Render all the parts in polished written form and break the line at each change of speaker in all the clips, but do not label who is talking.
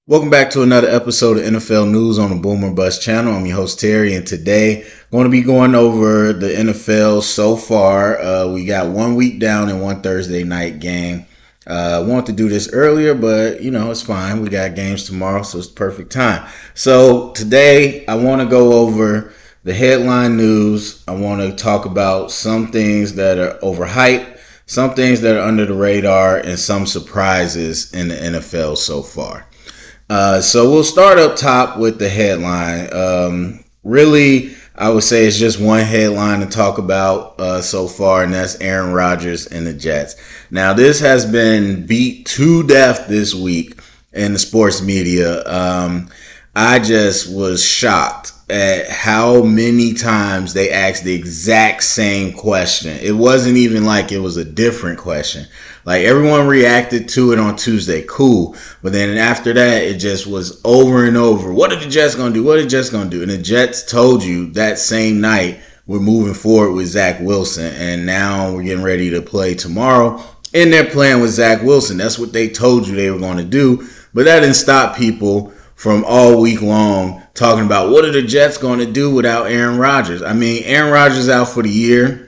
Welcome back to another episode of NFL News on the Boomer Bust channel. I'm your host Terry, and today I'm going to be going over the NFL so far. We got 1 week down and one Thursday night game. I wanted to do this earlier, but it's fine. We got games tomorrow, so it's the perfect time. So today I want to go over the headline news. I want to talk about some things that are overhyped, some things that are under the radar, and some surprises in the NFL so far. So we'll start up top with the headline. Really, I would say it's just one headline to talk about so far, and that's Aaron Rodgers and the Jets. Now, this has been beat to death this week in the sports media. I just was shocked at how many times they asked the exact same question. It wasn't even like it was a different question. Like, everyone reacted to it on Tuesday. Cool. But then after that, it just was over and over. What are the Jets going to do? What are the Jets going to do? And the Jets told you that same night, we're moving forward with Zach Wilson. And now we're getting ready to play tomorrow. And they're playing with Zach Wilson. That's what they told you they were going to do. But that didn't stop people from all week long talking about what are the Jets going to do without Aaron Rodgers. I mean, Aaron Rodgers out for the year.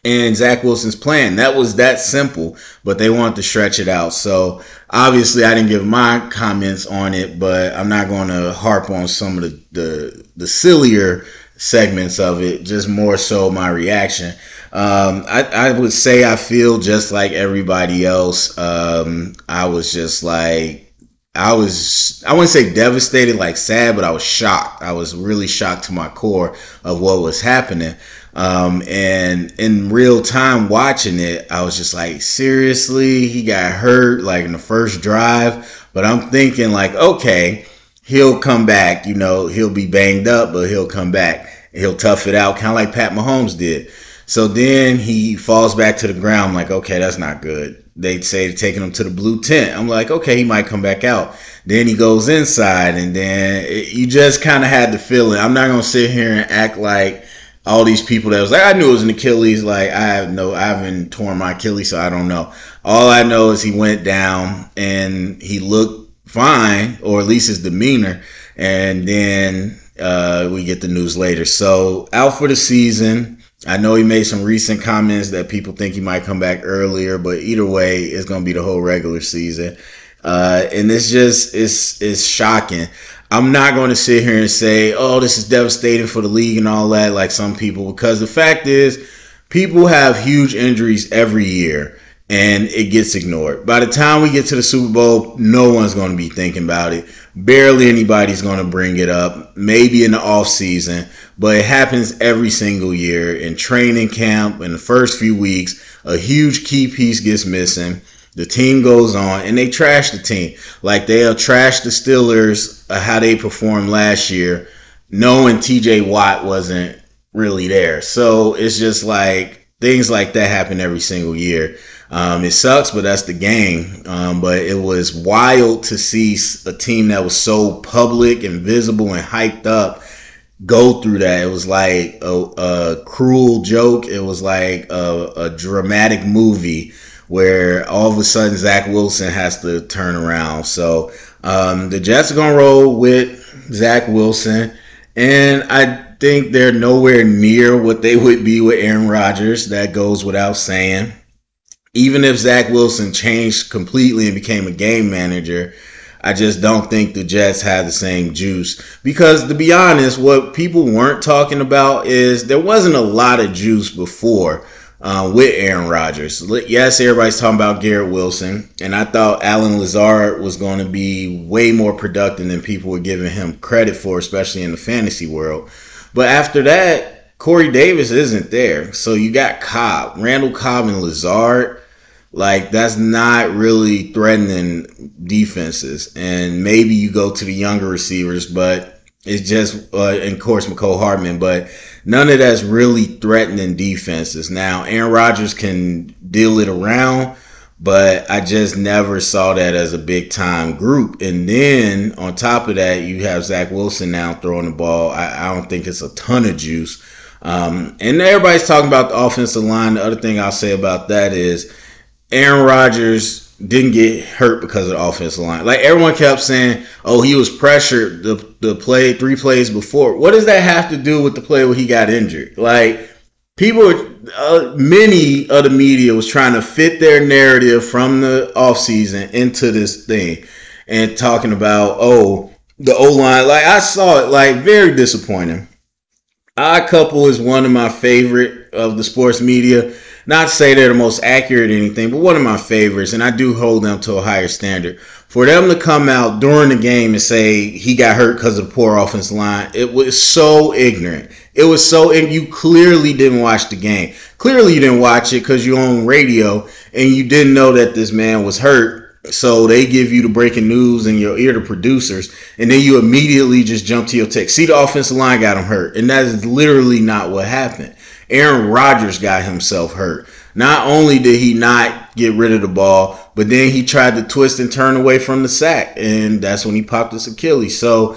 And Zach Wilson's playing. That was that simple, but they wanted to stretch it out. So obviously I didn't give my comments on it, but I'm not going to harp on some of the sillier segments of it, just more so my reaction. I would say I feel just like everybody else. I was just like, I wouldn't say devastated, like sad, but I was shocked. I was really shocked to my core of what was happening. And in real time watching it, I was just like, seriously, he got hurt like in the first drive. But I'm thinking like, okay, he'll come back. He'll be banged up, but he'll come back. He'll tough it out, kind of like Pat Mahomes did. So then he falls back to the ground. I'm like, okay, that's not good. They'd say taking him to the blue tent. I'm like, okay, he might come back out. Then he goes inside, and then you just kind of had the feeling. I'm not going to sit here and act like all these people that was like, I knew it was an Achilles. Like, I haven't torn my Achilles, so I don't know. All I know is he went down and he looked fine, or at least his demeanor. And then we get the news later. So out for the season. I know he made some recent comments that people think he might come back earlier, but either way, it's going to be the whole regular season. And it's shocking. I'm not going to sit here and say, oh, this is devastating for the league and all that, like some people, because the fact is people have huge injuries every year and it gets ignored. By the time we get to the Super Bowl, no one's going to be thinking about it. Barely anybody's going to bring it up, maybe in the off season, but it happens every single year in training camp. In the first few weeks, a huge key piece gets missing. The team goes on and they trash the team. Like, they'll trash the Steelers, how they performed last year, knowing TJ Watt wasn't really there. So it's just like things like that happen every single year. It sucks, but that's the game. But it was wild to see a team that was so public and visible and hyped up go through that. It was like a cruel joke. It was like a dramatic movie where all of a sudden Zach Wilson has to turn around. So the Jets are going to roll with Zach Wilson. And I think they're nowhere near what they would be with Aaron Rodgers. That goes without saying. Even if Zach Wilson changed completely and became a game manager, I just don't think the Jets had the same juice. Because to be honest, what people weren't talking about is there wasn't a lot of juice before. With Aaron Rodgers. Yes, everybody's talking about Garrett Wilson, and I thought Allen Lazard was going to be way more productive than people were giving him credit for, especially in the fantasy world. But after that, Corey Davis isn't there. So you got Randall Cobb and Lazard. Like, that's not really threatening defenses. And maybe you go to the younger receivers, but it's just, and of course, McCole Hardman, but none of that's really threatening defenses. Now, Aaron Rodgers can deal it around, but I just never saw that as a big-time group. And then, on top of that, you have Zach Wilson now throwing the ball. I don't think it's a ton of juice. And everybody's talking about the offensive line. The other thing I'll say about that is Aaron Rodgers didn't get hurt because of the offensive line. Like everyone kept saying, "Oh, he was pressured the play 3 plays before." What does that have to do with the play where he got injured? Like people, many of the media was trying to fit their narrative from the offseason into this thing and talking about, oh, the O-line. Like I saw it, like very disappointing. Odd Couple is one of my favorite of the sports media. Not to say they're the most accurate or anything, but one of my favorites, and I do hold them to a higher standard. For them to come out during the game and say he got hurt because of the poor offensive line, it was so ignorant. It was so, and you clearly didn't watch the game. Clearly you didn't watch it because you're on radio and you didn't know that this man was hurt. So they give you the breaking news in your ear to producers, and then you immediately just jump to your text. See, the offensive line got him hurt, and that is literally not what happened. Aaron Rodgers got himself hurt. Not only did he not get rid of the ball, but then he tried to twist and turn away from the sack, and that's when he popped his Achilles. So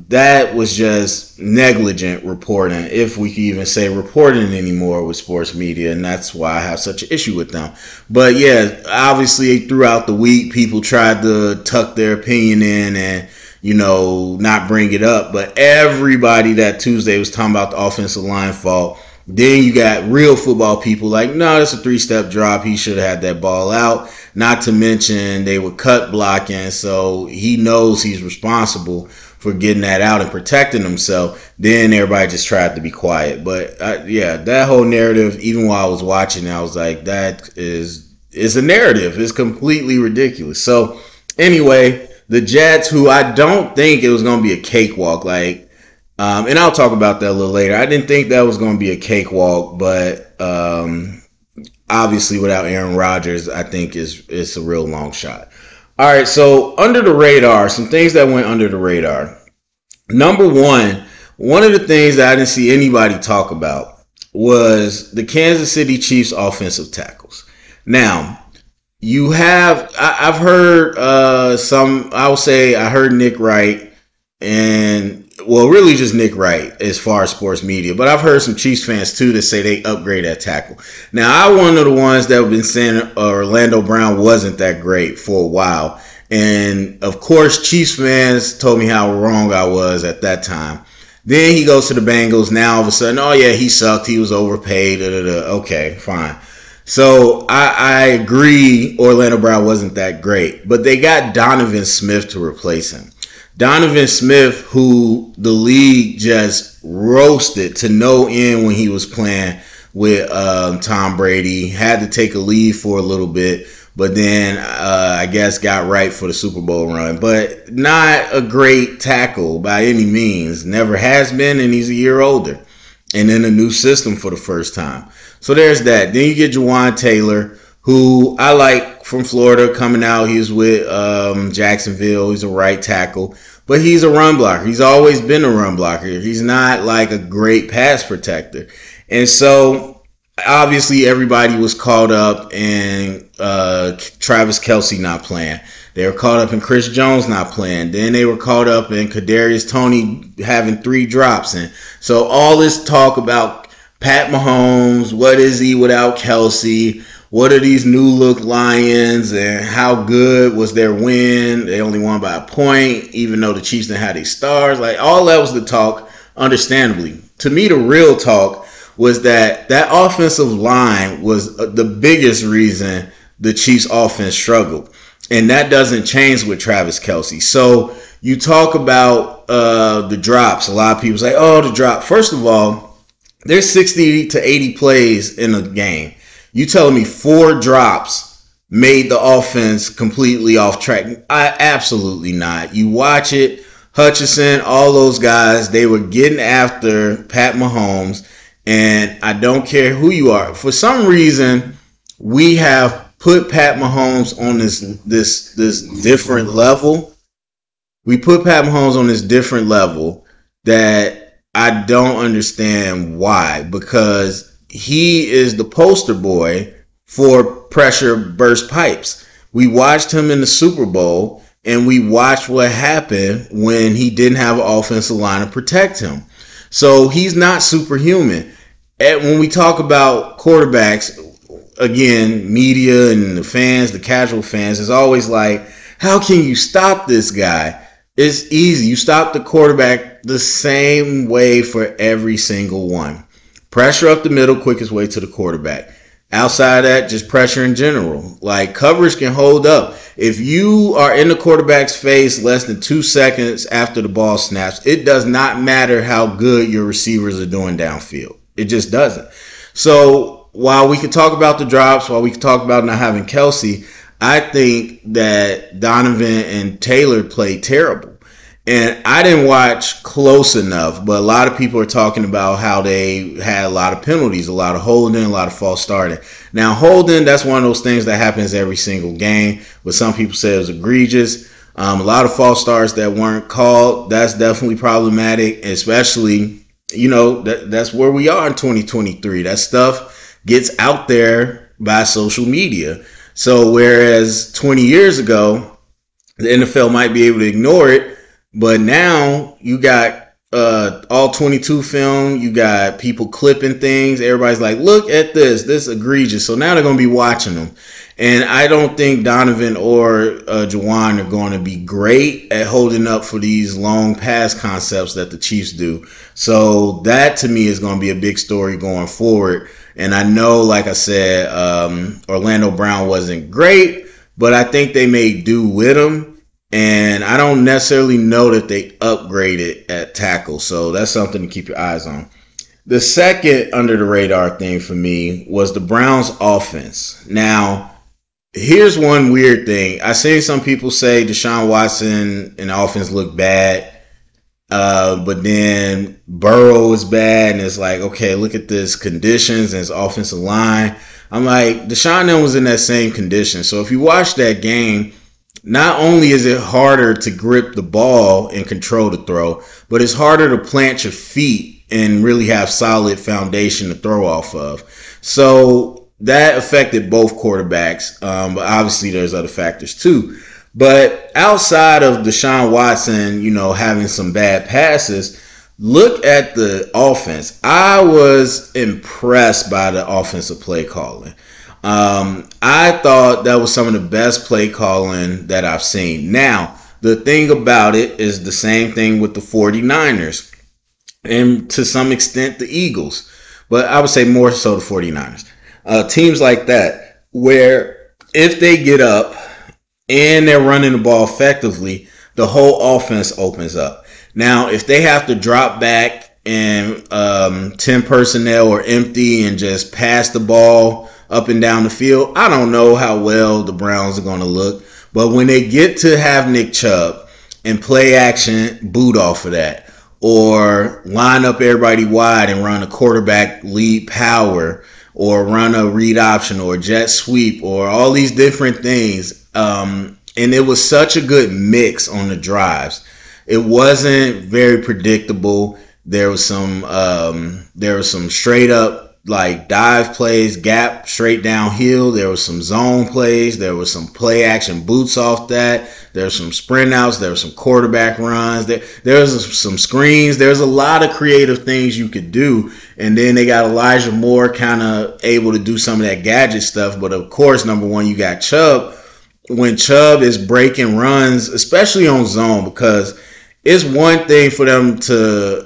that was just negligent reporting, if we can even say reporting anymore with sports media, and that's why I have such an issue with them. But yeah, obviously throughout the week, people tried to tuck their opinion in and, you know, not bring it up. But everybody that Tuesday was talking about the offensive line fault. Then you got real football people like, no, that's a 3-step drop. He should have had that ball out. Not to mention they were cut blocking, so he knows he's responsible for getting that out and protecting himself. Then everybody just tried to be quiet. But yeah, that whole narrative, even while I was watching, I was like, that is a narrative. It's completely ridiculous. So anyway, the Jets, who I don't think it was going to be a cakewalk, like, and I'll talk about that a little later. I didn't think that was going to be a cakewalk, but obviously without Aaron Rodgers, I think it's a real long shot. All right, so under the radar, some things that went under the radar. Number one of the things that I didn't see anybody talk about was the Kansas City Chiefs offensive tackles. Now, I've heard I heard Nick Wright and, well, really just Nick Wright as far as sports media. But I've heard some Chiefs fans, too, that say they upgrade at tackle. Now, I'm one of the ones that have been saying Orlando Brown wasn't that great for a while. And, of course, Chiefs fans told me how wrong I was at that time. Then he goes to the Bengals. Now, all of a sudden, oh, yeah, he sucked. He was overpaid. Okay, fine. So I agree Orlando Brown wasn't that great. But they got Donovan Smith to replace him. Donovan Smith, who the league just roasted to no end when he was playing with Tom Brady, had to take a leave for a little bit, but then I guess got right for the Super Bowl run. But not a great tackle by any means. Never has been, and he's a year older. And in a new system for the first time. So there's that. Then you get Jawan Taylor, who I like from Florida coming out. He was with Jacksonville. He's a right tackle. But he's a run blocker. He's always been a run blocker. He's not like a great pass protector. And so, obviously, everybody was caught up in Travis Kelce not playing. They were caught up in Chris Jones not playing. Then they were caught up in Kadarius Toney having 3 drops. And so all this talk about Pat Mahomes, what is he without Kelce? What are these new look Lions and how good was their win? They only won by a point, even though the Chiefs didn't have their stars. Like, all that was the talk, understandably. To me, the real talk was that offensive line was the biggest reason the Chiefs offense struggled. And that doesn't change with Travis Kelce. So you talk about the drops. A lot of people say, oh, the drop. First of all, there's 60 to 80 plays in a game. You telling me 4 drops made the offense completely off track? Absolutely not. You watch it, Hutchinson, all those guys, they were getting after Pat Mahomes, and I don't care who you are. For some reason, we have put Pat Mahomes on this different level. We put Pat Mahomes on this different level that I don't understand why, because he is the poster boy for pressure burst pipes. We watched him in the Super Bowl, and we watched what happened when he didn't have an offensive line to protect him. So he's not superhuman. And when we talk about quarterbacks, again, media and the fans, the casual fans, is always like, how can you stop this guy? It's easy. You stop the quarterback the same way for every single one. Pressure up the middle, quickest way to the quarterback. Outside of that, just pressure in general. Like, coverage can hold up. If you are in the quarterback's face less than 2 seconds after the ball snaps, it does not matter how good your receivers are doing downfield. It just doesn't. So while we can talk about the drops, while we can talk about not having Kelsey, I think that Donovan and Taylor played terrible. And I didn't watch close enough, but a lot of people are talking about how they had a lot of penalties, a lot of holding, a lot of false starting. Now, holding, that's one of those things that happens every single game, but some people say it was egregious. A lot of false starts that weren't called, that's definitely problematic, especially, that's where we are in 2023. That stuff gets out there by social media. So whereas 20 years ago, the NFL might be able to ignore it, but now you got all 22 film. You got people clipping things. Everybody's like, look at this. This is egregious. So now they're going to be watching them. And I don't think Donovan or Juwan are going to be great at holding up for these long pass concepts that the Chiefs do. So that to me is going to be a big story going forward. And I know, like I said, Orlando Brown wasn't great, but I think they made do with him. And I don't necessarily know that they upgraded at tackle. So that's something to keep your eyes on. The second under the radar thing for me was the Browns offense. Now, here's one weird thing. I seen some people say Deshaun Watson and the offense looked bad. But then Burrow is bad. And it's like, okay, look at this conditions and his offensive line. I'm like, Deshaun was in that same condition. So if you watch that game, not only is it harder to grip the ball and control the throw, but it's harder to plant your feet and really have solid foundation to throw off of. So that affected both quarterbacks. But obviously there's other factors too. But outside of Deshaun Watson, having some bad passes, look at the offense. I was impressed by the offensive play calling. I thought that was some of the best play calling that I've seen. Now, the thing about it is the same thing with the 49ers and to some extent the Eagles, but I would say more so the 49ers. Teams like that, where if they get up and they're running the ball effectively, the whole offense opens up. Now, if they have to drop back and 10 personnel or empty and just pass the ball up and down the field, I don't know how well the Browns are going to look. But when they get to have Nick Chubb and play action, boot off of that, or line up everybody wide and run a quarterback lead power, or run a read option or jet sweep, or all these different things. And it was such a good mix on the drives. It wasn't very predictable. There was some straight up like dive plays, gap straight downhill. There was some zone plays. There was some play action boots off that. There's some sprint outs. There was some quarterback runs. There was some screens. There's a lot of creative things you could do. And then they got Elijah Moore kind of able to do some of that gadget stuff. But of course, number one, you got Chubb. When Chubb is breaking runs, especially on zone, because it's one thing for them to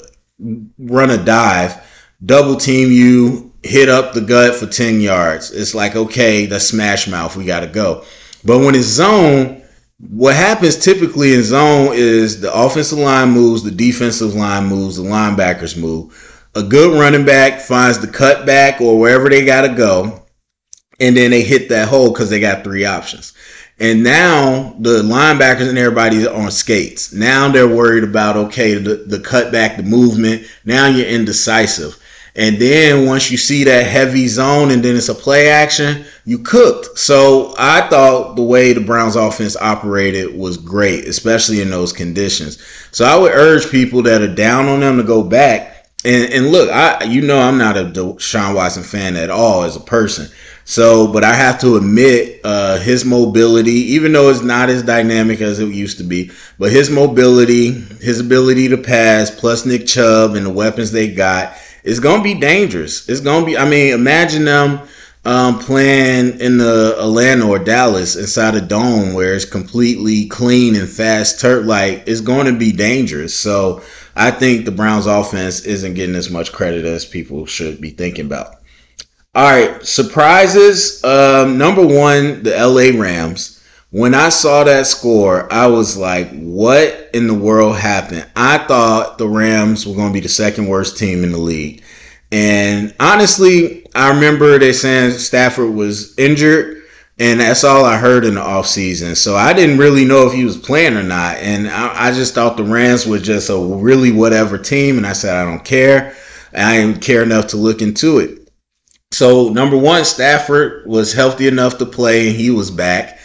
run a dive, double team you, hit up the gut for 10 yards. It's like, okay, that's smash mouth. We got to go. But when it's zone, what happens typically in zone is the offensive line moves, the defensive line moves, the linebackers move. A good running back finds the cutback or wherever they got to go, and then they hit that hole because they got three options. And now the linebackers and everybody's on skates. Now they're worried about, okay, the cutback, the movement. Now you're indecisive. And then once you see that heavy zone and then it's a play action, you cooked. So I thought the way the Browns offense operated was great, especially in those conditions. So I would urge people that are down on them to go back. And look, I'm not a Deshaun Watson fan at all as a person. So, but I have to admit, his mobility, even though it's not as dynamic as it used to be, but his mobility, his ability to pass, plus Nick Chubb and the weapons they got, it's going to be dangerous. It's going to be, imagine them playing in the Atlanta or Dallas inside a dome where it's completely clean and fast turf, like it's going to be dangerous. So I think the Browns offense isn't getting as much credit as people should be thinking about. All right, surprises. Number one, the LA Rams. When I saw that score, I was like, what in the world happened? I thought the Rams were going to be the second worst team in the league. And honestly, I remember they saying Stafford was injured, and that's all I heard in the offseason. So I didn't really know if he was playing or not. And I just thought the Rams were just a really whatever team. And I said, I don't care. I didn't care enough to look into it. So number one, Stafford was healthy enough to play, and he was back.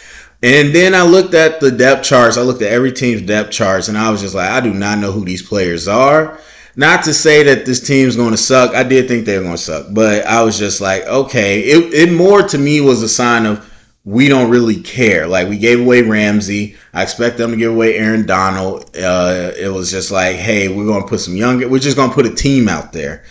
And then I looked at the depth charts. I looked at every team's depth charts, and I was just like, I do not know who these players are. Not to say that this team's going to suck. I did think they were going to suck, but I was just like, okay. It more to me was a sign of we don't really care. Like, we gave away Ramsey. I expect them to give away Aaron Donald. It was just like, hey, we're going to put some younger. We're just going to put a team out there.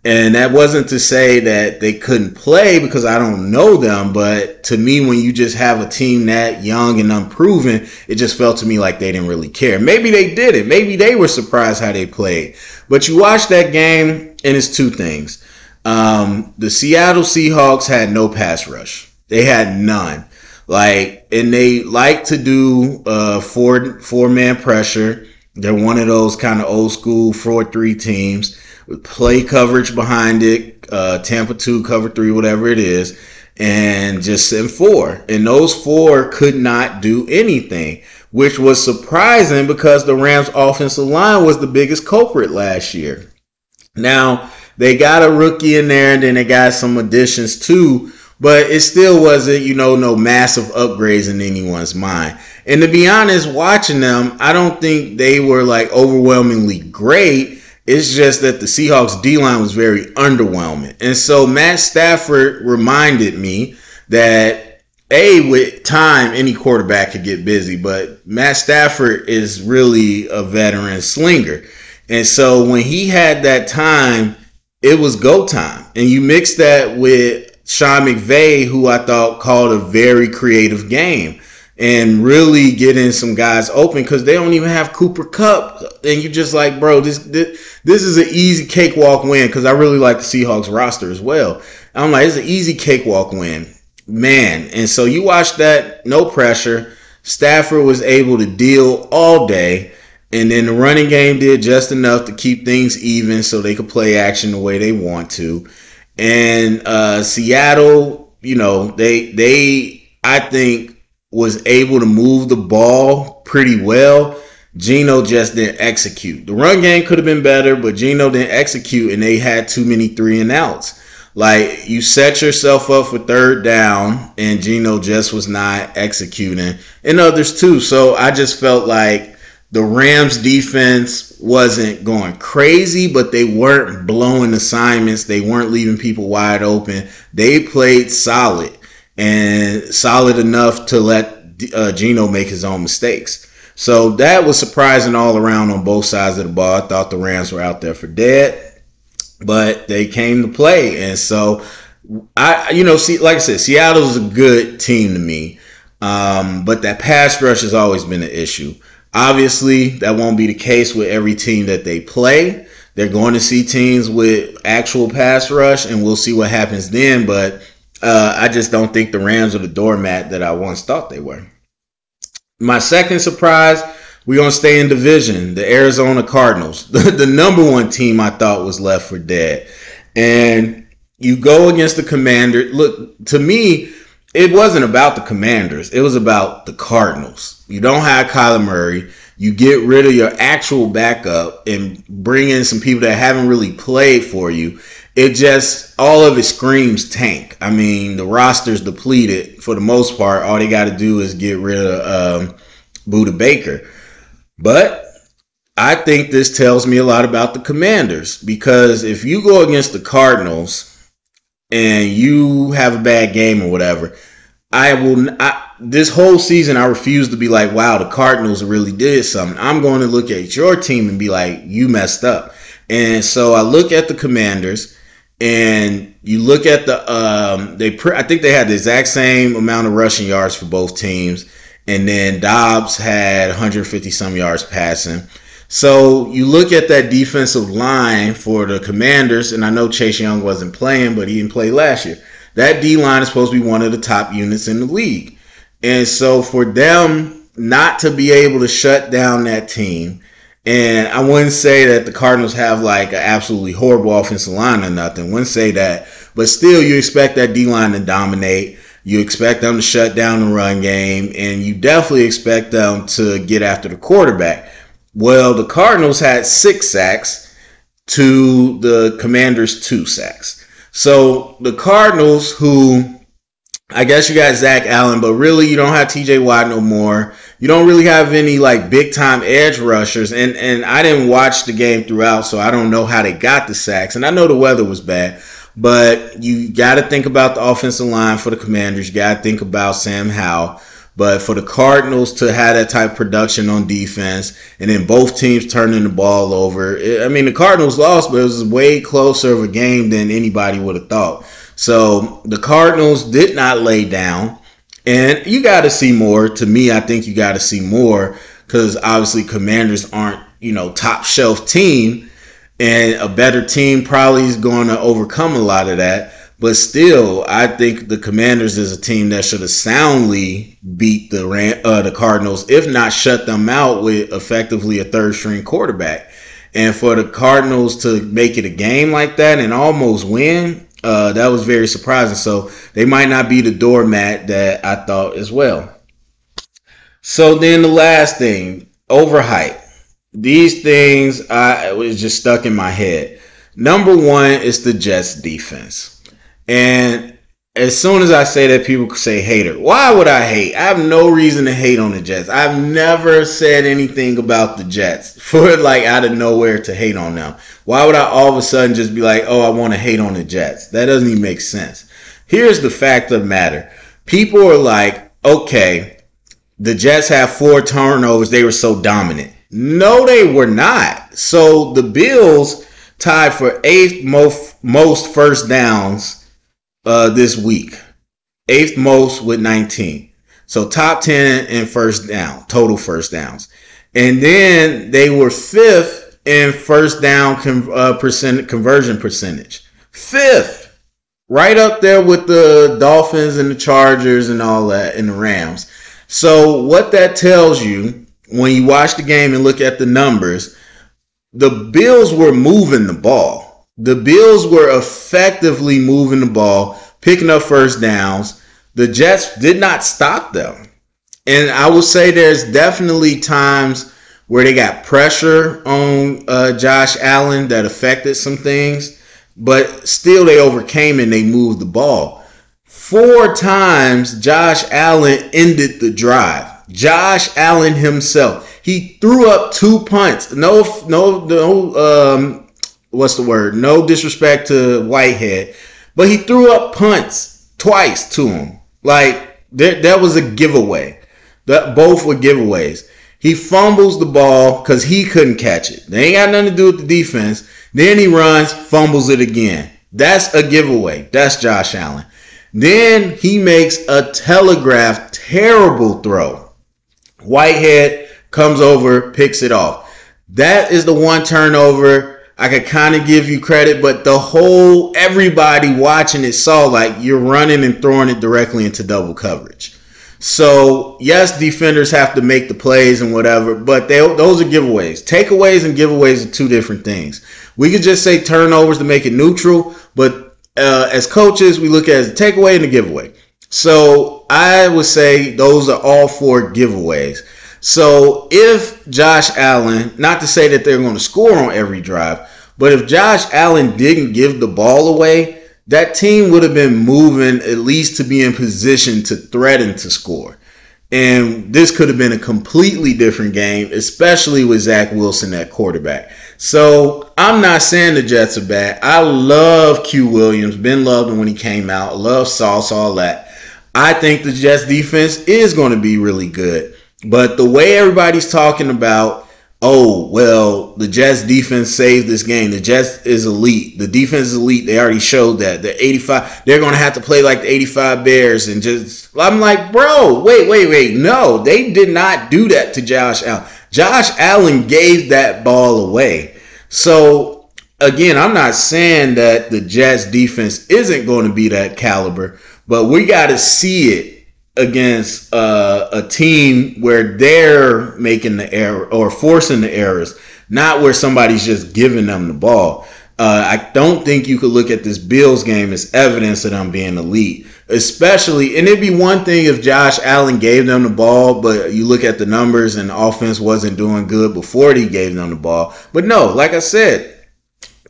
And that wasn't to say that they couldn't play because I don't know them. But to me, when you just have a team that young and unproven, it just felt to me like they didn't really care. Maybe they did it. Maybe they were surprised how they played. But you watch that game, and it's two things. The Seattle Seahawks had no pass rush. They had none. And they like to do four-man pressure. They're one of those kind of old school 4-3 teams with play coverage behind it, Tampa 2, cover 3, whatever it is, and just send 4. And those 4 could not do anything, which was surprising because the Rams' offensive line was the biggest culprit last year. Now, they got a rookie in there, and then they got some additions too, but it still wasn't, no massive upgrades in anyone's mind. And to be honest, watching them, I don't think they were like overwhelmingly great. It's just that the Seahawks D-line was very underwhelming. And so Matt Stafford reminded me that, with time, any quarterback could get busy, but Matt Stafford is really a veteran slinger. And so when he had that time, it was go time. And you mix that with Sean McVay, who I thought called a very creative game and really getting some guys open because they don't even have Cooper Kupp. And you're just like, bro, this is an easy cakewalk win because I really like the Seahawks roster as well. I'm like, it's an easy cakewalk win. Man. And so you watch that, no pressure. Stafford was able to deal all day. And then the running game did just enough to keep things even so they could play action the way they want to. And Seattle, they I think was able to move the ball pretty well. Geno just didn't execute. The run game could have been better, but Geno didn't execute, and they had too many 3-and-outs. Like, you set yourself up for third down, and Geno just was not executing, and others too. So I just felt like the Rams defense wasn't going crazy, but they weren't blowing assignments. They weren't leaving people wide open. They played solid. And solid enough to let Geno make his own mistakes. So that was surprising all around on both sides of the ball. I thought the Rams were out there for dead, but they came to play. And so, like I said, Seattle's a good team to me, but that pass rush has always been an issue. Obviously, that won't be the case with every team that they play. They're going to see teams with actual pass rush, and we'll see what happens then, but I just don't think the Rams are the doormat that I once thought they were. My second surprise, we're going to stay in division, the Arizona Cardinals. The number one team I thought was left for dead. And you go against the Commanders. Look, to me, it wasn't about the Commanders. It was about the Cardinals. You don't have Kyler Murray. You get rid of your actual backup and bring in some people that haven't really played for you. It just, all of it screams tank. I mean, the roster's depleted for the most part. All they got to do is get rid of Buda Baker. But I think this tells me a lot about the Commanders, because if you go against the Cardinals and you have a bad game or whatever, this whole season I refuse to be like, wow, the Cardinals really did something. I'm going to look at your team and be like, you messed up. And so I look at the Commanders, And you look at the I think they had the exact same amount of rushing yards for both teams, and then Dobbs had 150 some yards passing. So you look at that defensive line for the Commanders, and I know Chase Young wasn't playing, but he didn't play last year. That D line is supposed to be one of the top units in the league, and so for them not to be able to shut down that team. And I wouldn't say that the Cardinals have like an absolutely horrible offensive line or nothing. Wouldn't say that. But still, you expect that D-line to dominate. You expect them to shut down the run game. And you definitely expect them to get after the quarterback. Well, the Cardinals had 6 sacks to the Commanders' 2 sacks. So the Cardinals, who I guess you got Zach Allen, but really you don't have TJ Watt no more. You don't really have any like big time edge rushers. And I didn't watch the game throughout, so I don't know how they got the sacks. And I know the weather was bad, but you got to think about the offensive line for the Commanders. You got to think about Sam Howell. But for the Cardinals to have that type of production on defense and then both teams turning the ball over, I mean, the Cardinals lost, but it was way closer of a game than anybody would have thought. So the Cardinals did not lay down, and you got to see more. To me, I think you got to see more because obviously Commanders aren't, top shelf team, and a better team probably is going to overcome a lot of that. But still, I think the Commanders is a team that should have soundly beat the Cardinals, if not shut them out with effectively a third-string quarterback. And for the Cardinals to make it a game like that and almost win, that was very surprising. So they might not be the doormat that I thought as well. So then the last thing, overhyped. These things it was just stuck in my head. Number one is the Jets defense. And as soon as I say that, people say hater. Why would I hate? I have no reason to hate on the Jets. I've never said anything about the Jets for like out of nowhere to hate on them. Why would I all of a sudden just be like, oh, I want to hate on the Jets? That doesn't even make sense. Here's the fact of the matter. People are like, okay, the Jets have 4 turnovers. They were so dominant. No, they were not. So the Bills tied for 8th most first downs this week. 8th most with 19. So top 10 in first down, total first downs. And then they were 5th in first down conversion percentage. 5th. Right up there with the Dolphins and the Chargers and all that and the Rams. So what that tells you when you watch the game and look at the numbers, the Bills were moving the ball. The Bills were effectively moving the ball, picking up first downs. The Jets did not stop them. And I will say there's definitely times where they got pressure on Josh Allen that affected some things, but still they overcame and they moved the ball. 4 times Josh Allen ended the drive. Josh Allen himself. He threw up 2 punts. No, what's the word? No disrespect to Whitehead, but he threw up punts twice to him. Like that was a giveaway. That both were giveaways. He fumbles the ball because he couldn't catch it. They ain't got nothing to do with the defense. Then he runs, fumbles it again. That's a giveaway. That's Josh Allen. Then he makes a telegraphed, terrible throw. Whitehead comes over, picks it off. That is the one turnover I could kind of give you credit, but everybody watching it saw like you're running and throwing it directly into double coverage. So, yes, defenders have to make the plays and whatever, but those are giveaways. Takeaways and giveaways are 2 different things. We could just say turnovers to make it neutral, but as coaches, we look at it as a takeaway and a giveaway. So, I would say those are all 4 giveaways. So, if Josh Allen, not to say that they're going to score on every drive, but if Josh Allen didn't give the ball away, that team would have been moving at least to be in position to threaten to score. And this could have been a completely different game, especially with Zach Wilson at quarterback. So I'm not saying the Jets are bad. I love Q Williams. Ben loved him when he came out. Love Sauce, all that. I think the Jets defense is going to be really good. But the way everybody's talking about, oh, well, the Jets defense saved this game. The Jets is elite. The defense is elite. They already showed that. The 85, they're going to have to play like the 85 Bears and just, I'm like, bro, wait. No, they did not do that to Josh Allen. Josh Allen gave that ball away. So, again, I'm not saying that the Jets defense isn't going to be that caliber, but we got to see it against a team where they're making the error or forcing the errors, not where somebody's just giving them the ball. I don't think you could look at this Bills game as evidence of them being elite, especially, and it'd be one thing if Josh Allen gave them the ball, but you look at the numbers and the offense wasn't doing good before he gave them the ball. But no, like I said,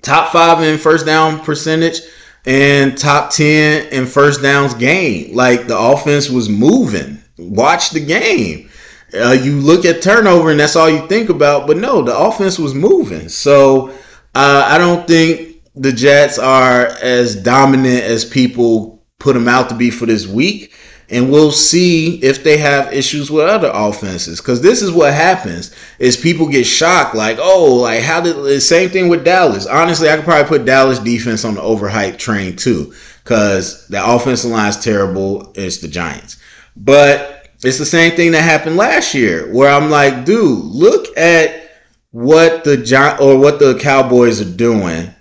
top 5 in first down percentage and top 10 in first downs gained. Like, the offense was moving. Watch the game. You look at turnover and that's all you think about. But no, the offense was moving. So I don't think the Jets are as dominant as people put them out to be for this week. And we'll see if they have issues with other offenses. Because this is what happens, is people get shocked. Like, oh, like how did the same thing with Dallas? Honestly, I could probably put Dallas defense on the overhyped train too. Because the offensive line is terrible. It's the Giants. But it's the same thing that happened last year. Where I'm like, dude, look at what the Cowboys are doing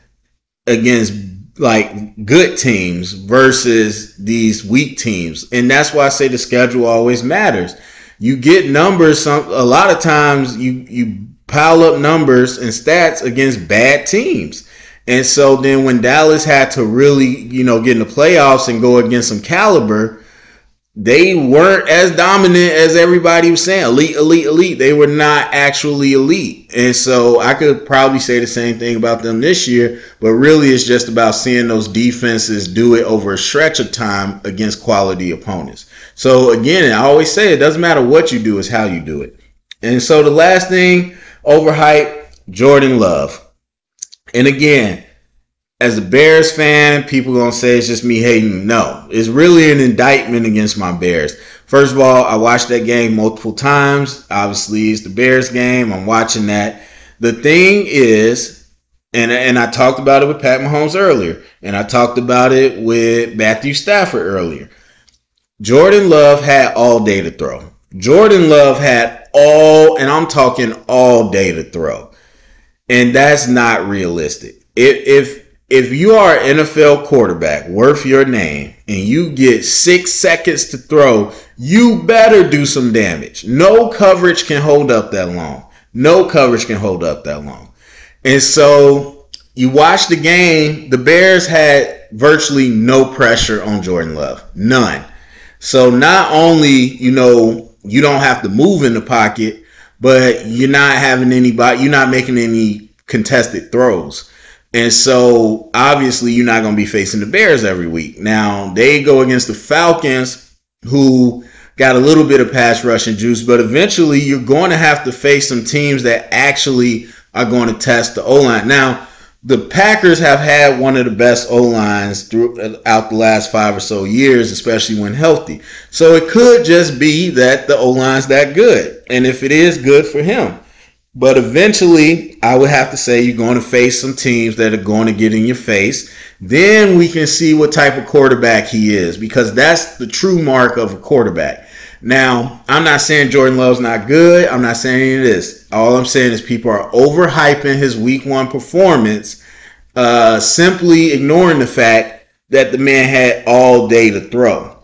against like good teams versus these weak teams. And that's why I say the schedule always matters. You get numbers, a lot of times you pile up numbers and stats against bad teams. And so then when Dallas had to really, get in the playoffs and go against some caliber, they weren't as dominant as everybody was saying. Elite. They were not actually elite. And so I could probably say the same thing about them this year, but really it's just about seeing those defenses do it over a stretch of time against quality opponents. So again, I always say it doesn't matter what you do, it's how you do it. And so the last thing, overhyped, Jordan Love. And again, as a Bears fan, people going to say it's just me hating. No, it's really an indictment against my Bears. First of all, I watched that game multiple times. Obviously, it's the Bears game. I'm watching that. The thing is, and I talked about it with Pat Mahomes earlier, and I talked about it with Matthew Stafford earlier. Jordan Love had all day to throw. Jordan Love had and I'm talking all day to throw. And that's not realistic. If you are an NFL quarterback worth your name and you get 6 seconds to throw, you better do some damage. No coverage can hold up that long. And so you watch the game, the Bears had virtually no pressure on Jordan Love. None. So not only, you don't have to move in the pocket, but you're not making any contested throws. And so, obviously, you're not going to be facing the Bears every week. Now, they go against the Falcons, who got a little bit of pass rushing juice, but eventually you're going to have to face some teams that actually are going to test the O-line. Now, the Packers have had one of the best O-lines throughout the last 5 or so years, especially when healthy. So it could just be that the O-line's that good. And if it is, good for him. But eventually, I would have to say you're going to face some teams that are going to get in your face. Then we can see what type of quarterback he is, because that's the true mark of a quarterback. Now, I'm not saying Jordan Love's not good. I'm not saying any of this. All I'm saying is people are overhyping his week 1 performance, simply ignoring the fact that the man had all day to throw.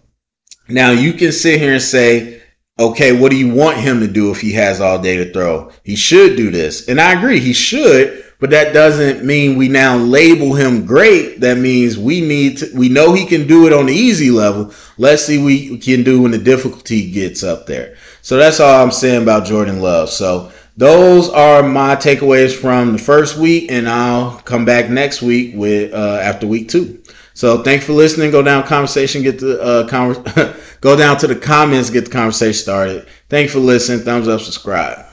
Now, you can sit here and say, okay, what do you want him to do if he has all day to throw? He should do this. And I agree, he should, but that doesn't mean we now label him great. That means we know he can do it on the easy level. Let's see what we can do when the difficulty gets up there. So that's all I'm saying about Jordan Love. So those are my takeaways from the first week, and I'll come back next week with after week 2. So thanks for listening. Go down conversation, go down to the comments, get the conversation started. Thanks for listening. Thumbs up, subscribe.